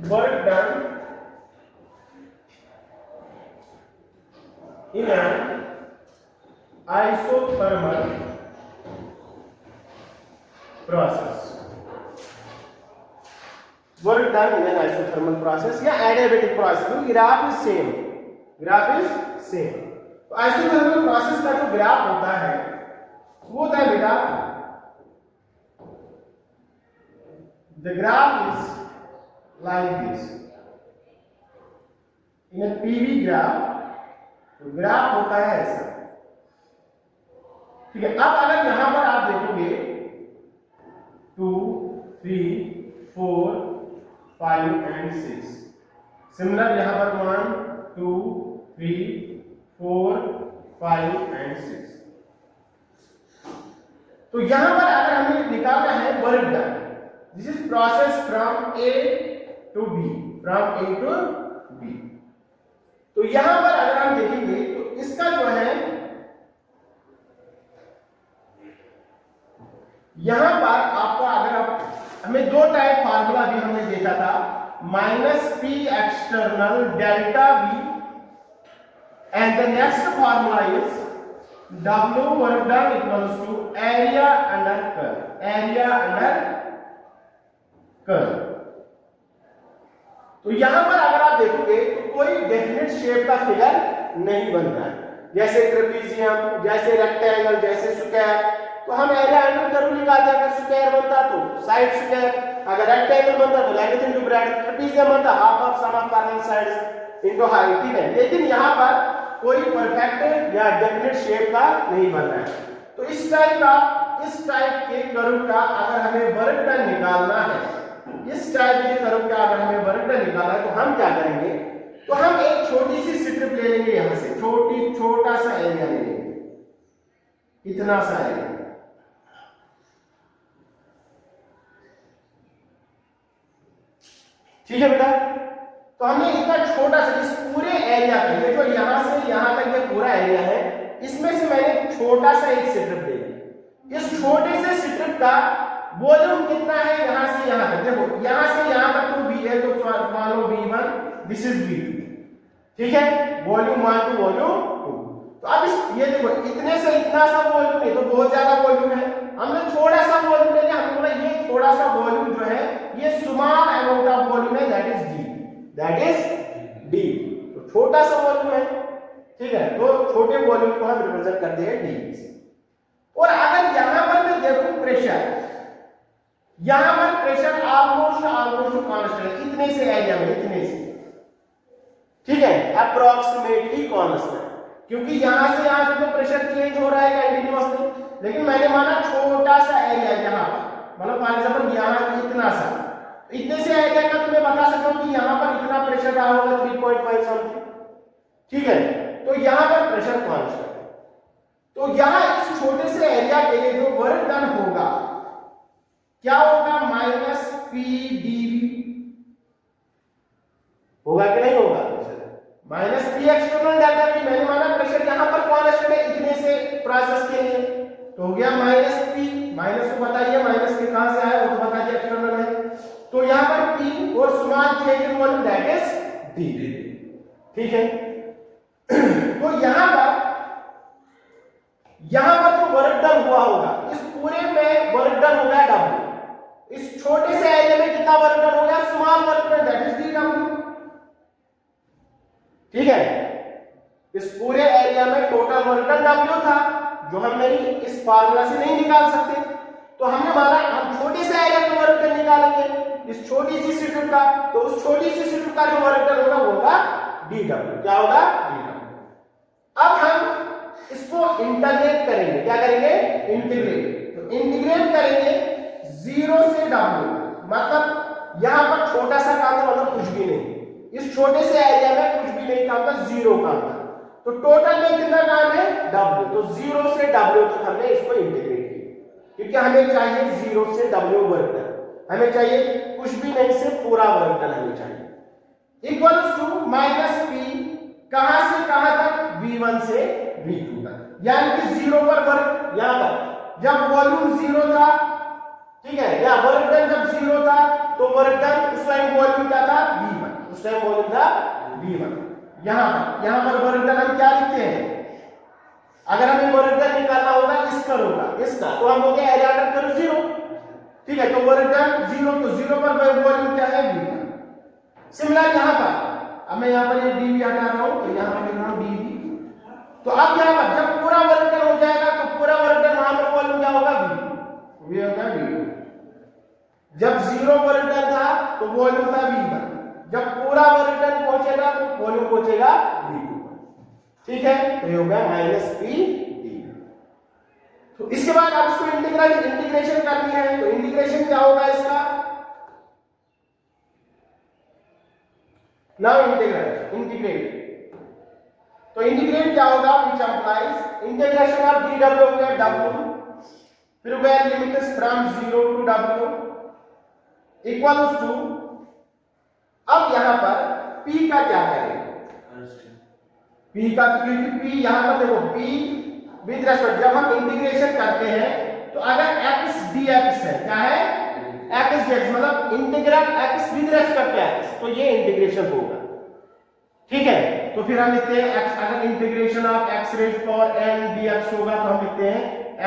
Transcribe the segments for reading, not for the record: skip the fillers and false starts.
work done in an isothermal process. Work done in an isothermal process या adiabatic process. तो graph is same, graph is same. तो isothermal process का जो graph होता है वो होता है बेटा, the graph is like this. in a PV graph तो ग्राफ होता है ऐसा. ठीक है. अब अगर यहां पर आप देखोगे 2, 3, 4, 5 and 6. सिमिलर यहां पर 1, 2, 3, 4, 5 and 6. तो यहां पर अगर हमें निकालना है work done, this is process from A to B, from A to B. तो यहां पर अगर हम देखेंगे तो इसका जो है यहां पर आपको अगर आप हमें दो टाइप फार्मूला भी हमने देखा था, -P external delta V and the next formula is W work done equals to area under curve, area under curve. तो यहां पर अगर आप देखोगे तो कोई डेफिनेट शेप का फिगर नहीं बन रहा है, जैसे ट्रेपेजियम, जैसे रेक्टेंगल, जैसे स्क्वायर. तो हम एरिया अंडर कर्व निकालते हैं. अगर स्क्वायर बनता तो साइड स्क्वायर, अगर रेक्टेंगल बनता तो लेंथ इनटू ब्रेड्थ, ट्रेपेजियम बनता half of sum of parallel sides into height. ठीक है. लेकिन यहां पर कोई परफेक्ट या डेफिनेट शेप का नहीं बन रहा है. तो इस टाइप के कर्व का अगर हमें वर्क डन निकालना है, इस टाइप के कर्व का अगर हमें वर्क डन निकालना है तो हम क्या करेंगे, तो हम एक छोटी सी स्ट्रिप ले लेंगे, यहां से छोटा सा एरिया ले लेंगे, इतना सा एरिया. ठीक है बेटा. तो हमने इतना छोटा सा इस पूरे एरिया का, ये जो यहां से यहां तक ये पूरा एरिया है, इसमें से मैंने छोटा सा एक स्ट्रिप ले लिया. इस छोटे से स्ट्रिप का वॉल्यूम कितना है यहां से यहां तक, देखो यहां से यहां तक तो V है, तो मान लो V1, दिस इज V2. ठीक है. Volume 1 to volume 2. तो अब इस ये देखो इतने से इतना सा वॉल्यूम है, तो बहुत ज्यादा वॉल्यूम है. हमने थोड़ा सा वॉल्यूम ले लिया, हमने बोला ये थोड़ा सा वॉल्यूम जो है ये स्मॉल अमाउंट ऑफ वॉल्यूम है, that is D, that is D. तो छोटा सा वॉल्यूम है. ठीक है. तो छोटे वॉल्यूम को हम रिप्रेजेंट करते हैं D से. और अगर यहां पर मैं देखूं प्रेशर, यहां पर प्रेशर ऑलमोस्ट कांस्टेंट है, इतने से एरिया में, इतने से. ठीक है. अप्रोक्सीमेटली कांस्टेंट, क्योंकि यहां से यहां तक तो प्रेशर चेंज हो रहा है कंटीन्यूअसली. लेकिन मैंने माना छोटा सा एरिया यहां पर, मतलब फॉर एग्जांपल यहां इतना सा, इतने से एरिया का तो मैं बता सकता हूं कि यहां पर इतना प्रेशर रहा होगा 3.5 समथिंग. ठीक है. तो यहां पर प्रेशर कांस्टेंट है. तो यहां इस छोटे से एरिया के लिए जो वर्क डन होगा क्या होगा, -PdV होगा कि नहीं होगा. -P एक्सटर्नल डेल्टा V, मैंने माना प्रेशर यहां पर कांस्टेंट है इतने से प्रोसेस के लिए, तो हो गया -P. माइनस को बताइए, माइनस के कहां से आया वो तो बता दिया, एक्सटर्नल है. तो यहां पर P और small change in volume that is D. ठीक है. तो यहां पर जो वर्क डन हुआ होगा, इस पूरे में वर्क डन हो गया W. इस छोटे से एरिया में कितना वर्क डन हो गया, small work done that is dW. ठीक है. इस पूरे एरिया में टोटल वर्क डन W था, जो हम नहीं इस फार्मूला से नहीं निकाल सकते. तो हमने माना हम छोटे से एरिया का वर्क डन निकालेंगे इस छोटी सी स्ट्रिप का, तो उस छोटी सी स्ट्रिप का जो वर्क डन होगा वो होगा dW. क्या होगा, dW. अब हम इसको इंटीग्रेट करेंगे, क्या करेंगे, इंटीग्रेट. तो इंटीग्रेट करेंगे 0 से W, मतलब यहां पर छोटा सा काम था, मतलब कुछ भी नहीं, इस छोटे से एरिया में कुछ भी नहीं काम था, 0 काम था. तो टोटल में कितना काम है, W. तो 0 से W तक हमने इसको इंटीग्रेट किया, क्योंकि हमें चाहिए 0 से W वर्क डन, हमें चाहिए कुछ भी नहीं से पूरा वर्क डन हमें चाहिए. इक्वल्स टू -P कहां से कहां तक, V1 से V2 तक, यानी कि 0 पर वर्क, यहां पर जब वॉल्यूम 0 था, ठीक है, या वर्क डन जब 0 था तो वर्क डन उस टाइम वॉल्यूम क्या था, उस टाइम वॉल्यूम था V1। यहां पर वर्क डन हम क्या लिखते हैं, अगर हमें वर्क डन निकालना होगा इसका तो हम बोलते हैं एरिया अंडर कर्व 0, ठीक है। तो वर्क डन 0, तो 0 पर वॉल्यूम क्या है V1। सिमिलर यहां पर, अब मैं यहां पर ये dV हटा रहा हूं, तो यहां पर लिख रहा हूं dV। तो अब यहां पर जब पूरा वर्क डन हो जाएगा तो पूरा वर्क डन वहां पर वॉल्यूम क्या होगा V2, होगा V2। जब 0 वर्क डन था तो वॉल्यूम था V1, जब पूरा वर्क डन पहुंचेगा तो वॉल्यूम पहुंचेगा V2, ठीक है। तो ये होगा -P dV। तो इसके बाद आप इसको इंटीग्रेशन करनी है, तो इंटीग्रेशन क्या होगा इसका, नाउ इंटीग्रेट। तो इंटीग्रेट क्या होगा, which implies integration of dw हो गया w, फिर हो गया limits from 0 to w equals to, अब यहां पर p का क्या करेंगे, p का, क्योंकि p यहां पर देखो p विद रेस्पेक्ट, जब हम इंटीग्रेशन करते हैं तो अगर x dx है, क्या है x dx, मतलब integral x with respect to x, तो ये इंटीग्रेशन होगा, ठीक है। तो फिर हम लिखते हैं x, अगर integration of x raise power n dx होगा तो हम लिखते हैं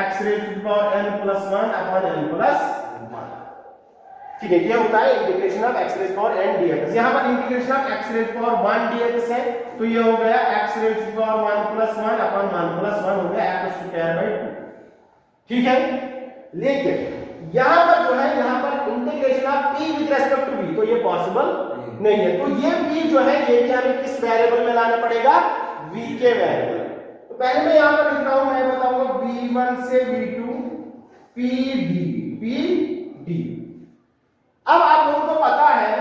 x raise to power n plus 1 upon n plus 1, ठीक है। ये होता है integration of x raise power n dx। यहां पर integration of x raise power 1 dx है, तो ये हो गया x raise to power 1 plus 1 upon 1 plus 1 हो गया x स्क्वायर बाय 2, ठीक है। लेकिन यहां पर जो है, यहां पर integration of p with respect to v, तो ये पॉसिबल नहीं है। तो ये p जो है ये भी हमें किस वेरिएबल में लाना पड़ेगा, v के वेरिएबल। तो पहले मैं यहां पर लिख रहा हूं, मैं बताऊंगा v1 से v2 p dv। अब आप लोगों को पता है,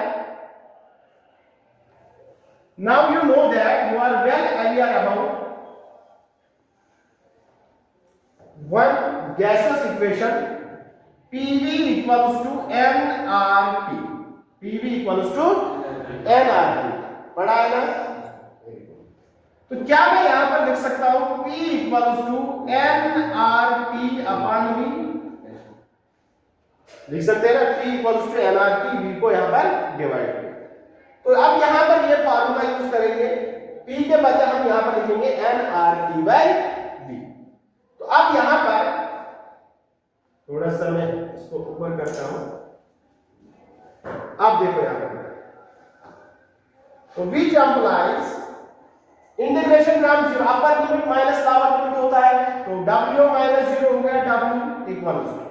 now you know that you are well aware about one gases equation PV equals to nRT, PV equals to nRT, पढ़ा है ना। तो क्या मैं यहां पर लिख सकता हूं P equals to nRT upon V, लिख सकते हैं ना, P equals to nRT, V को यहां पर डिवाइड किया। तो अब यहां पर ये फार्मूला यूज करेंगे, P के बजाय हम यहां पर लिखेंगे nRT by V। तो अब यहां पर थोड़ा सा मैं इसको ऊपर करता हूं, अब देखो यहां पर, तो which implies integration from 0 upper limit minus lower limit होता है, तो w माइनस 0 हो गया w इक्वल्स टू,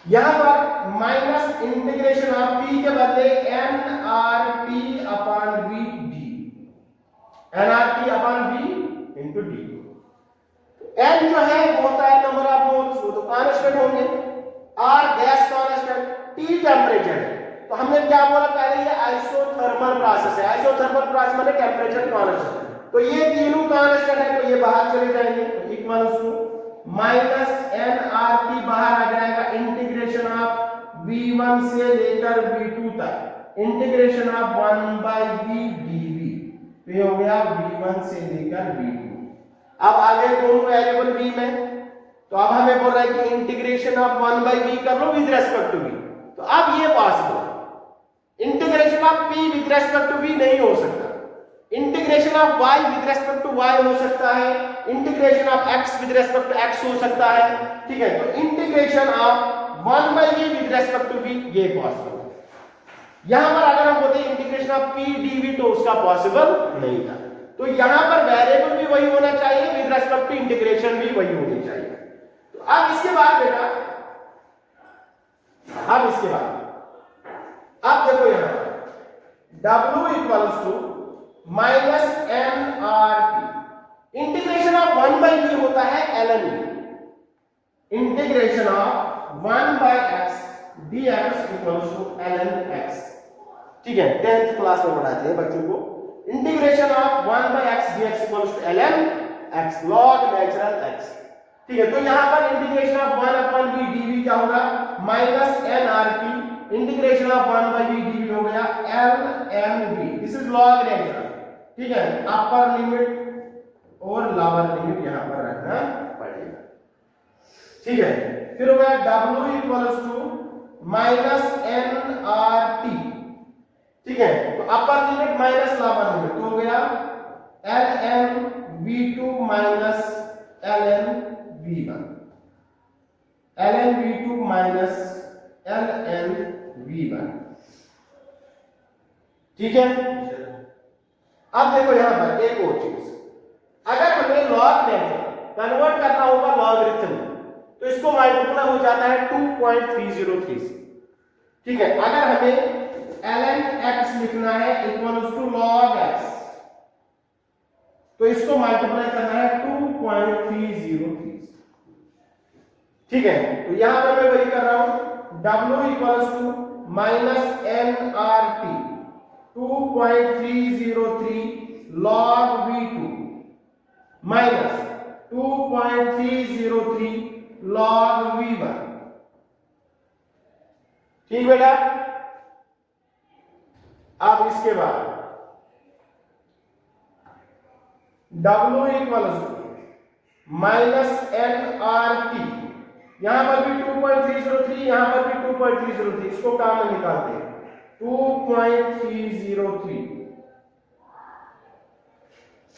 यहां पर माइनस इंटीग्रेशन ऑफ p के बदले nRT upon v d, nRT upon v into d। n जो है वो होता है नंबर ऑफ मोल्स, वो तो कांस्टेंट होंगे, r gas constant, t temperature है। तो हमने क्या बोला पहले, ये आइसोथर्मल प्रोसेस है, आइसोथर्मल प्रोसेस माने टेंपरेचर कांस्टेंट, तो ये तीनों कांस्टेंट है, तो ये बाहर चले जाएंगे, तो इक्वल्स टू माइनस nRT बाहर आ जाएगा, इंटीग्रेशन ऑफ v1 से लेकर v2 तक, इंटीग्रेशन ऑफ 1/v dv, तो ये हो गया v1 से लेकर v2। अब आगे दोनों वेरिएबल v में, तो अब हमें बोल रहा है कि इंटीग्रेशन ऑफ 1/v कर लो विद रेस्पेक्ट टू v, तो अब ये possible, integration of p with respect to v नहीं हो सकता, integration of y with respect to y हो सकता है, integration of x with respect to x हो सकता है, ठीक है। तो integration of 1/v with respect to v ये पॉसिबल है। यहां पर अगर हम बोलते हैं इंटीग्रेशन ऑफ p dv तो उसका पॉसिबल नहीं था। तो यहां पर वेरिएबल भी वही होना चाहिए, विद रेस्पेक्ट टू इंटीग्रेशन भी वही होनी चाहिए। तो अब इसके बाद बेटा, अब इसके बाद अब देखो यहां w equals to minus nRT, integration of 1/v होता है ln, integration of 1/x dx equals to ln x, ठीक है। 10th क्लास में पढ़ाते हैं बच्चों को, integration of 1/x dx equals to ln x, log natural x, ठीक है। तो यहां पर इंटीग्रेशन ऑफ 1/v dv क्या होगा, minus nRT, integration of 1/v dv हो गया ln v, this is log natural, ठीक है। अपर लिमिट और लोअर लिमिट यहां पर रखना पड़ेगा, ठीक है। फिर हो गया w equals to minus nRT, ठीक है, तो upper limit minus lower limit तो हो गया ln v2 minus ln v1, ln v2 minus ln v1। ठीक है, अब देखो यहां पर एक और चीज, अगर हमें लॉग लेकर कन्वर्ट करना होगा लॉगरिथम, तो इसको मल्टीप्लाई हो जाता है 2.303 से। ठीक है, अगर हमें ln x लिखना है इक्वल्स टू log x, तो इसको मल्टीप्लाई करना है 2.303। ठीक है, तो यहां पर मैं वही कर रहा हूं, w equals to minus nRT 2.303 log v2 minus 2.303 log v1। ठीक बेटा, अब इसके बाद w equals to minus nRT, यहां पर भी 2.303, यहां पर भी 2.303, इसको काम में निकालते हैं 2.303,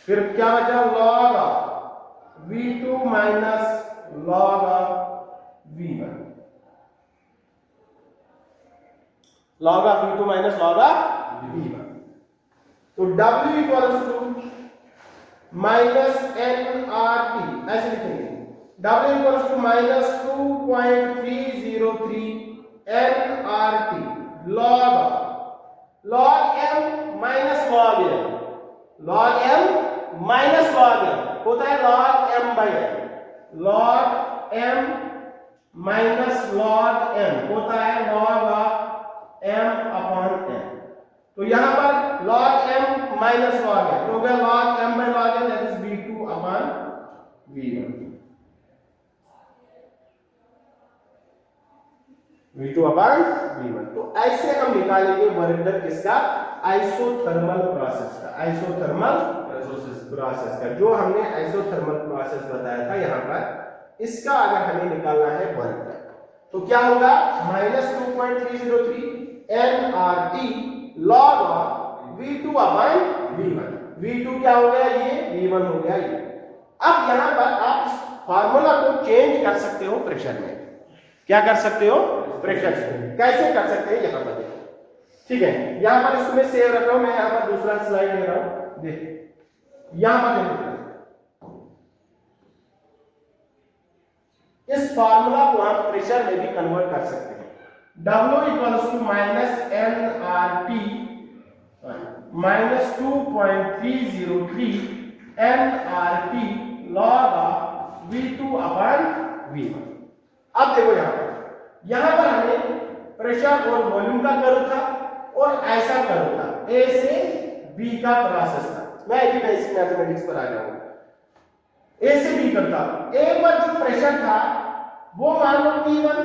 फिर क्या बचा log v2 minus log v1, log v2 minus log v1। तो w equals to minus nRT ऐसे लिखेंगे, w equals to minus 2.303 nRT log m minus log m, log m minus log m होता है log m by n, log m minus log m होता है log m upon n। तो यहां पर log m minus log m तो हो गया log m by log n, that is v2 upon v1, v2 upon v1। तो ऐसे हम निकालेंगे वर्क डन किसका, आइसोथर्मल प्रोसेस का, आइसोथर्मल प्रोसेस का, जो हमने आइसोथर्मल प्रोसेस बताया था यहां पर, इसका अगर हमें निकालना है वर्क डन, तो क्या होगा minus 2.303 nRT log v2 upon v1, v2 क्या हो गया ये, v1 हो गया ये। अब यहां पर आप इस फार्मूला को चेंज कर सकते हो प्रेशर में, क्या कर सकते हो, प्रेशर से कैसे कर सकते हैं यहां पर देखो। ठीक है, यहां पर इसको मैं सेव रख रहा हूं, मैं यहां पर दूसरा स्लाइड ले रहा हूं, देखो यहां पर देखो, इस फार्मूला को आप प्रेशर में भी कन्वर्ट कर सकते हैं, W equals to minus nRT minus 2.303 nRT log v2 upon v1। अब देखो यहां पर हमें प्रेशर और वॉल्यूम का कर्व था और ऐसा कर्व था, ए से बी का प्रोसेस था, मैं अभी बेसिक मैथमेटिक्स पर आ जाऊंगा। ए से बी करता, ए पर जो प्रेशर था वो मान लो P1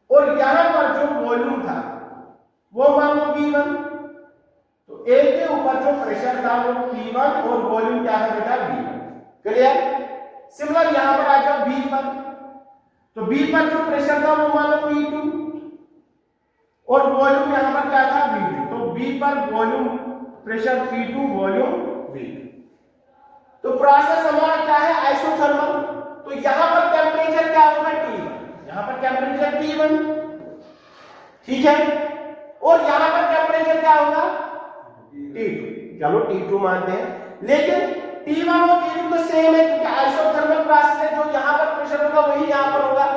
और यहां पर जो वॉल्यूम था वो मान लो V1, तो ए के ऊपर जो प्रेशर था वो P1 और वॉल्यूम क्या था बेटा V1। क्लियर? सिमिलर यहां पर आ जाओ B पर, तो B पर जो प्रेशर था वो मान लो P2 और वॉल्यूम यहां पर क्या था V2, तो B पर volume pressure P2 volume V2। तो प्रोसेस हमारा क्या है आइसोथर्मल, तो यहां पर टेंपरेचर क्या होगा T1, यहां पर टेंपरेचर T1, ठीक है, और यहां पर टेंपरेचर क्या होगा T2, चलो T2 मानते हैं, लेकिन T1 और T2 तो सेम है क्योंकि आइसोथर्मल प्रोसेस है, जो यहां पर प्रेशर होगा वही यहां पर होगा।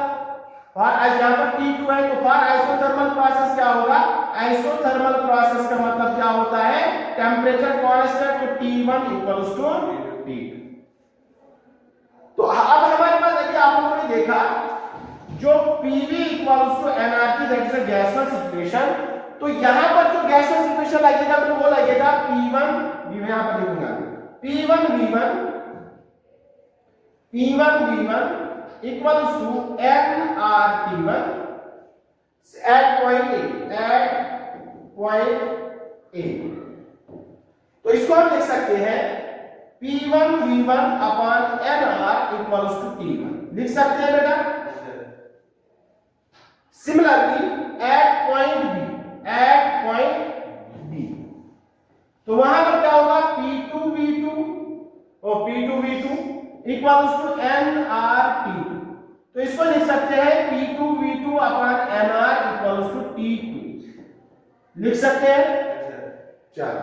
और यहां पर T2 है तो फॉर आइसोथर्मल प्रोसेस क्या होगा, आइसोथर्मल प्रोसेस का मतलब क्या होता है टेंपरेचर कांस्टेंट, तो T1 इक्वल्स टू T2। तो अब हमारे पास अभी आप लोगों ने देखा जो PV equals to nRT that is a gaseous equation, तो यहां पर जो गैसियस इक्वेशन लगेगा तो वो लगेगा P1 V, यहां पर लिखूंगा P1 V1 equals to nRT1 at point A। तो इसको हम लिख सकते हैं P1 V1 upon nR equals to T1, लिख सकते हैं बेटा। Similarly at point equals to nRT2। तो इसको लिख सकते हैं P2V2 upon nR equals to T2 लिख सकते हैं। चलो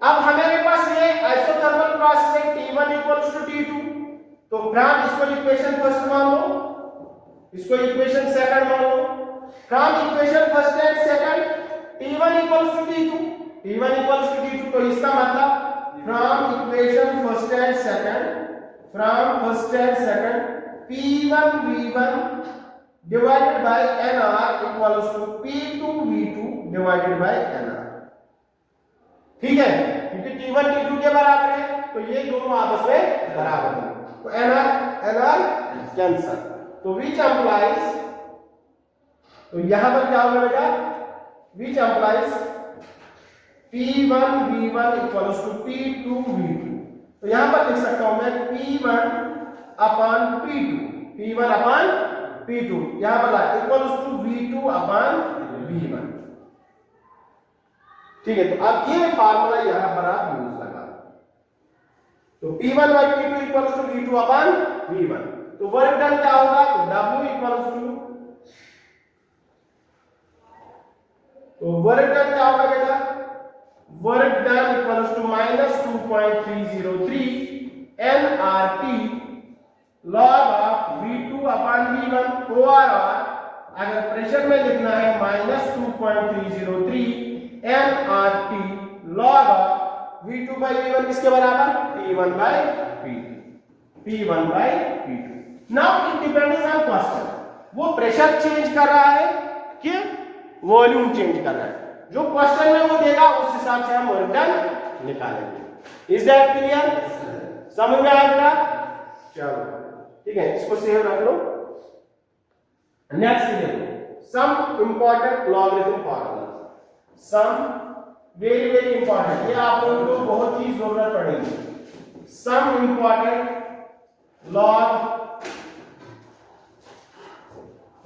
अब हमारे पास ये आइसोथर्मल प्रोसेस है T1 इक्वल्स टू T2, तो फ्रॉम इसको इक्वेशन फर्स्ट मान लो, इसको इक्वेशन सेकंड मान लो। From equation first and second T1 equals to T2, T1 equals to T2, तो इसका मतलब from equation first and second, from first and second P1V1 divided by nR equals to P2V2 divided by nR। ठीक है, क्योंकि T1 T2 के बराबर है तो ये दोनों आपस में बराबर हैं, तो nR कैंसल, तो which implies, तो यहां पर क्या होगा बेटा, which implies P1V1 equals to P2V2, तो यहां पर लिख सकता हूं मैं P1 upon P2, P1 upon P2 यहां पर equals to V2 upon V1। ठीक है, तो अब ये फार्मूला यहां पर आप यूज लगा, तो P1 by P2 equals to V2 upon V1, तो वर्क डन क्या होगा, तो W इक्वल्स टू, तो वर्क डन क्या होगा बेटा, work done equals to -2.303 nRT log of V2 upon V1 और अगर प्रेशर में लिखना है -2.303 nRT log of V2 by V1 किसके बराबर, P1 by P2, P1 by P2। Now it depends on question, वो प्रेशर चेंज कर रहा है कि वॉल्यूम चेंज कर रहा है, जो क्वेश्चन में वो देगा उस हिसाब से हम वर्क डन निकालेंगे। इज दैट क्लियर, समझ में आ गया? चलो ठीक है, इसको सेव रख लो। नेक्स्ट देखो, some important logarithm formula, some very very important, ये आप लोगों को बहुत ही जरूरत पड़ेगी। Some important log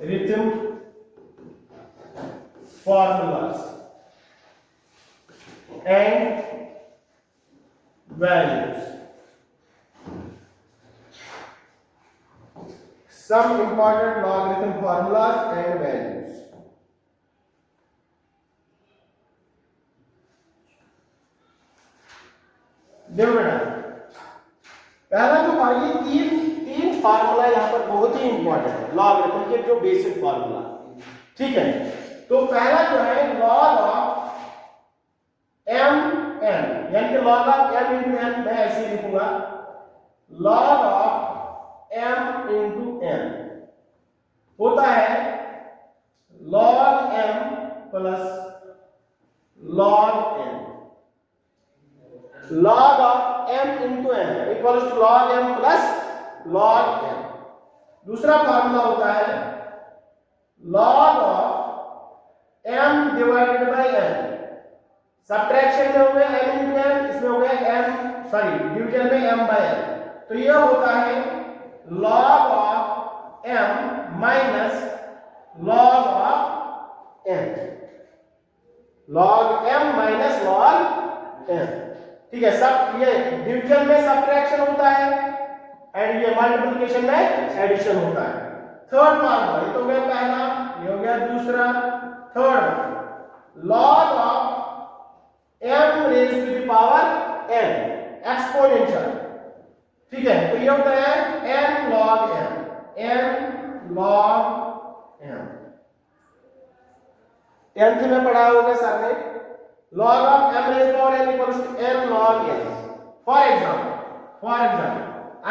rhythm formulas and values, some important logarithm formulas and values। देखो बेटा, पहला जो ये तीन फार्मूला यहाँ पर बहुत ही इंपॉर्टेंट है, लॉगरिथम के जो बेसिक फार्मूला। ठीक है, तो पहला जो है log ऑफ m n, यानी कि log of m into n, मैं ऐसे ही लिखूंगा log of m into n होता है log m plus log n, log of m into n equals to log m plus log n। दूसरा formula होता है log of m divided by n, subtraction में हो गया m into n, इसमें हो गया m, सॉरी डिवीजन में m by n, तो यह होता है log of m minus log of n, log m minus log n। ठीक है, सब ये डिवीजन में सब्ट्रैक्शन होता है एंड ये मल्टीप्लिकेशन में एडिशन होता है। थर्ड फार्मूला, ये तो हो गया पहला, ये हो गया दूसरा। Third log of m raise to the power n exponential. ठीक है, तो ये होता है n log m, n log m। 10th में पढ़ा होगा सर ने, log of m raise power n equals to n log n। For example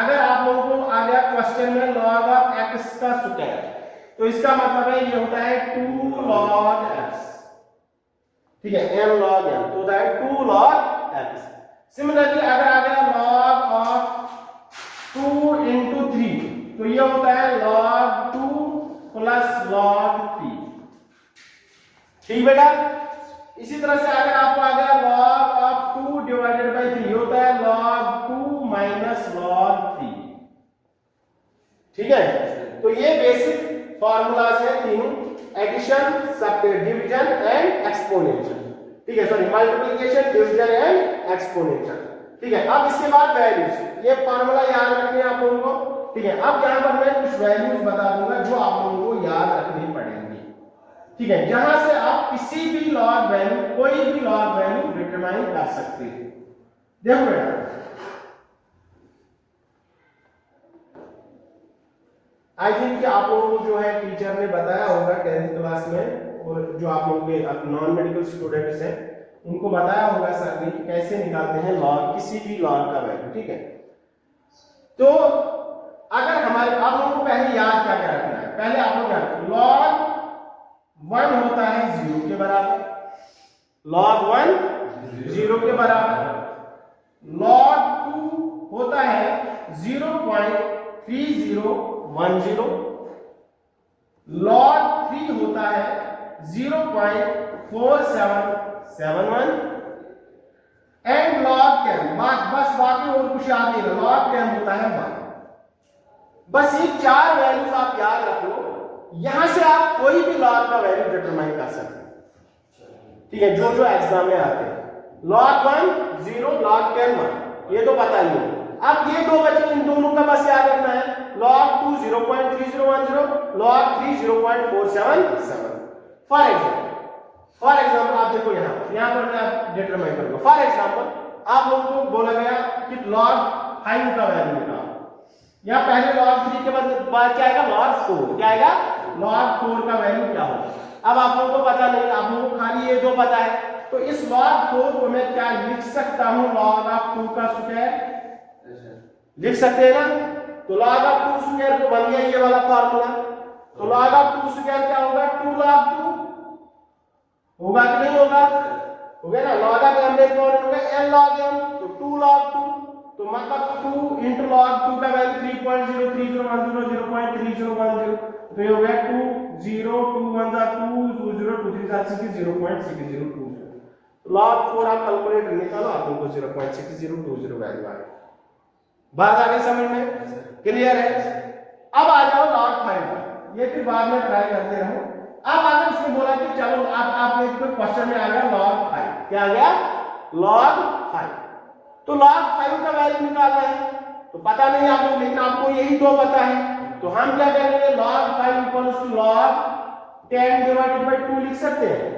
अगर आप लोगों को आ गया क्वेश्चन में log ऑफ x का स्क्वायर, तो इसका मतलब है ये होता है 2 log x। ठीक है, n log m, तो होता है 2 log x। सिमिलरली अगर आ गया log ऑफ 2 into 3, तो ये होता है log 2 प्लस log 3। ठीक बेटा, इसी तरह से अगर आपको आ गया log ऑफ 2 डिवाइडेड बाय 3, होता है log 2 माइनस log 3। ठीक है, तो ये बेसिक फार्मूलाज है तीनों, एडिशन, डिवीजन एंड एक्सपोनेंशियल। ठीक है, sorry multiplication, division and exponential. ठीक है, अब इसके बाद वैल्यूज, ये फॉर्मूला याद रखने हैं आप लोगों को। ठीक है, अब यहाँ पर मैं कुछ वैल्यूज बता दूंगा जो आप लोगों को याद रखनी पड़ेंगी। ठीक है, जहां से आप किसी भी लॉग वैल्यू, कोई भी लॉग वैल्यू डिटरमाइन कर सकते हैं। देखो बेटा, आई थिंक कि आप लोगों को जो है टीचर ने बताया होगा 10th क्लास में, और जो आप लोगों के नॉन मेडिकल स्टूडेंट्स हैं उनको बताया होगा सर ने कि कैसे निकालते हैं लॉग, किसी भी लॉग का वैल्यू। ठीक है, तो अगर हमारे, आप लोगों को पहले याद क्या क्या रखना है, पहले आप लोग याद, लॉग 1 होता है 0 के बराबर, लॉग 1 0 के बराबर, लॉग 2 होता है 0.3010, लॉग 3 होता है 0.4771 एंड लॉग 10, बस बाकी और कुछ याद नहीं, लॉग 10 होता है 1। बस ये 4 वैल्यूज आप याद रख लो, यहां से आप कोई भी लॉग का वैल्यू डिटरमाइन कर सकते हैं। ठीक है, जो जो एग्जाम में आते हैं, लॉग 1 0, लॉग 10 1, ये तो पता ही है। अब ये दो बचे, इन दोनों का बस याद रखना है, log 2 0.3010, log 3 0.477। फॉर एग्जांपल आप देखो यहाँ पर मैं आप डिटरमाइन करूंगा। फॉर एग्जांपल आप लोगों को बोला गया कि log 5 का वैल्यू निकालो, यहाँ पहले log 3 के बाद क्या आएगा, log 4, क्या आएगा, log 4 का वैल्यू क्या होगा। अब आप लोगों को पता नहीं, आप लोगों को खाली ये दो पता है, तो इस log 4 को मैं क्या लिख सकता हूँ, log of 2 का स्क्वायर लिख सकते हैं ना। तो log of 2 स्क्वायर तो बन गया ये वाला फार्मूला, तो log of 2 स्क्वायर क्या होगा, 2 log 2 होगा कि नहीं होगा, हो गया ना। log of m rays power n होगा n log m, तो 2 log 2, तो मतलब 2 into log 2 का वैल्यू 3.03010, 0.3010, तो ये हो गया 2 0 2 1 जा 2 2 0 2 3 जा 6 0.6020। log 4 आप कैलकुलेटर निकालो, आपको 0.6020 वैल्यू आ गई। बात आ गई समझ में, क्लियर है। अब आ जाओ log 5 पर, ये फिर बाद में ट्राई करते रहो। अब अगर उसने बोला कि चलो आप एक क्वेश्चन में आ गया log 5, क्या आ गया, log 5, तो log 5 का वैल्यू निकालना है, तो पता नहीं आप लोग, लेकिन आपको यही दो पता है, तो हम क्या करेंगे, log 5 equals to log 10 divided by 2 लिख सकते हैं।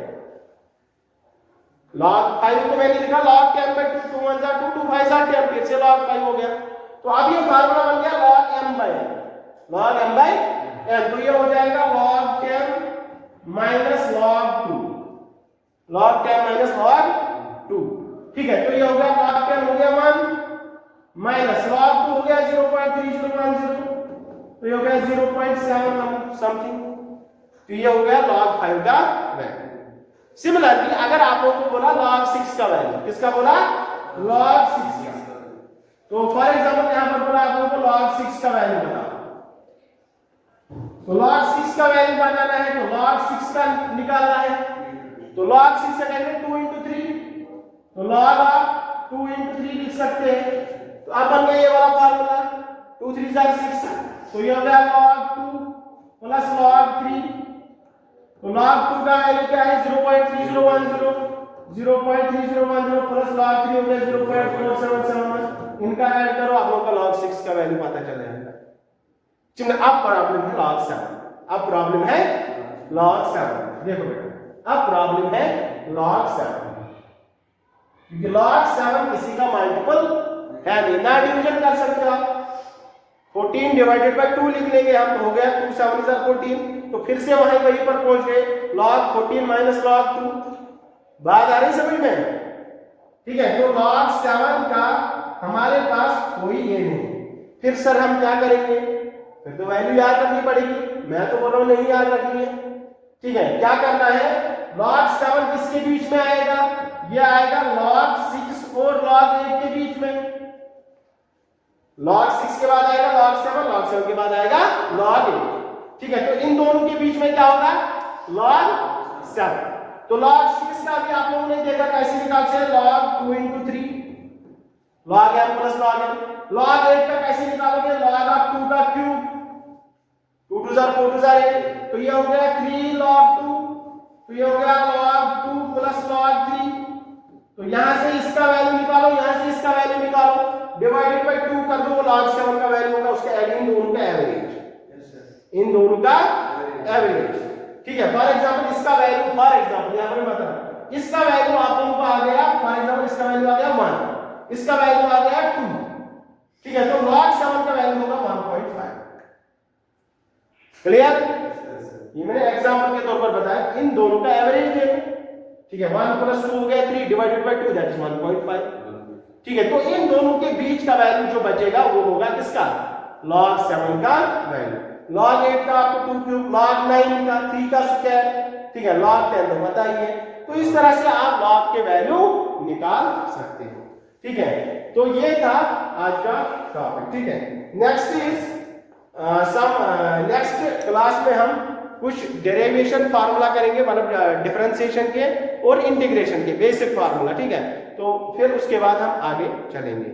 log 5 को मैंने लिखा log 10 बाय 2, 2 1 जा 2 2 5 जा 10, फिर से log 5 हो गया। तो अब ये फार्मूला बन गया log m by n, log m by n, तो ये हो जाएगा log 10 minus log 2, log 10 minus log 2। ठीक है, तो ये हो गया log 10 हो गया 1 माइनस log 2 हो गया 0.3010, तो ये हो गया 0.7 समथिंग, तो ये हो गया log 5 का वैल्यू। सिमिलरली अगर आप लोगों को बोला log 6 का वैल्यू, किसका बोला, log 6 का, तो फॉर एग्जांपल यहां पर बोला आप लोगों को log 6 का वैल्यू बताओ, तो log 6 का वैल्यू बताना है, तो log 6 का निकालना है, तो log 6 से करेंगे 2 into 3, तो log आप 2 into 3 लिख सकते हैं। तो अब बन गया ये वाला फार्मूला, 2 3 जा 6, तो ये हो गया log 2 प्लस log 3, तो log 2 का वैल्यू क्या है 0.3010, 0.3010 प्लस log 3 हो गया 0.4771, इनका ऐड करो, आप लोगों का log 6 का वैल्यू पता चल जाएगा। चिन्ह अब प्रॉब्लम है log 7, अब प्रॉब्लम है log 7, देखो बेटा अब प्रॉब्लम है log 7, क्योंकि log 7 किसी का मल्टीपल है नहीं, ना डिवीजन कर सकते आप। 14 डिवाइडेड बाय 2 लिख लेंगे हम, तो हो गया 2 7 is 14, तो फिर से वहीं पर पहुंच गए, log 14 माइनस log 2। बात आ रही समझ में, ठीक है। तो log 7 का हमारे पास कोई ये नहीं, फिर सर हम क्या करेंगे, फिर तो वैल्यू याद रखनी पड़ेगी, मैं तो बोल रहा हूं नहीं याद रखनी है। ठीक है, क्या करना है, log 7 किसके बीच में आएगा, ये आएगा log 6 और log 8 के बीच में, log 6 के बाद आएगा log 7 के बाद आएगा log 8। ठीक है, तो इन दोनों के बीच में क्या होगा, log 7। तो log 6 का भी आप लोगों ने देखा कैसे निकाल सकते हैं, log 2 into 3 log m plus log n। log 8 का कैसे निकालोगे, log of 2 का क्यूब, 2 2 4 4 2 8, तो ये हो गया 3 log 2, तो ये हो गया log 2 प्लस log 3, तो तो यहां से इसका वैल्यू निकालो, यहां से इसका वैल्यू निकालो, डिवाइडेड बाय 2 कर दो, log 7 का वैल्यू होगा उसका इन दोनों का एवरेज, इन दोनों का एवरेज। ठीक है, फॉर एग्जांपल इसका वैल्यू, फॉर एग्जांपल यहां पर बता, इसका वैल्यू आप लोगों को आ गया, फॉर एग्जांपल इसका वैल्यू आ गया 1, इसका वैल्यू आ गया 2। ठीक है, तो log 7 का वैल्यू होगा 1.5। क्लियर? ये मैंने एग्जांपल के तौर पर बताया, इन दोनों का एवरेज ले लो। ठीक है, 1 + 2 हो गया 3 डिवाइडेड बाय 2 दैट इज 1.5। ठीक है, तो इन दोनों के बीच का वैल्यू जो बचेगा वो होगा किसका, log 7 का वैल्यू। log 8 का आपको 2 क्यूब, log 9 का 3 का स्क्वायर, ठीक है, log 10 तो पता ही है। तो इस तरह से आप log के वैल्यू निकाल सकते हो। ठीक है, तो ये था आज का टॉपिक। ठीक है, नेक्स्ट इज नेक्स्ट क्लास में हम कुछ डेरिवेशन फार्मूला करेंगे, मतलब डिफरेंशिएशन के और इंटीग्रेशन के बेसिक फार्मूला। ठीक है, तो फिर उसके बाद हम आगे चलेंगे।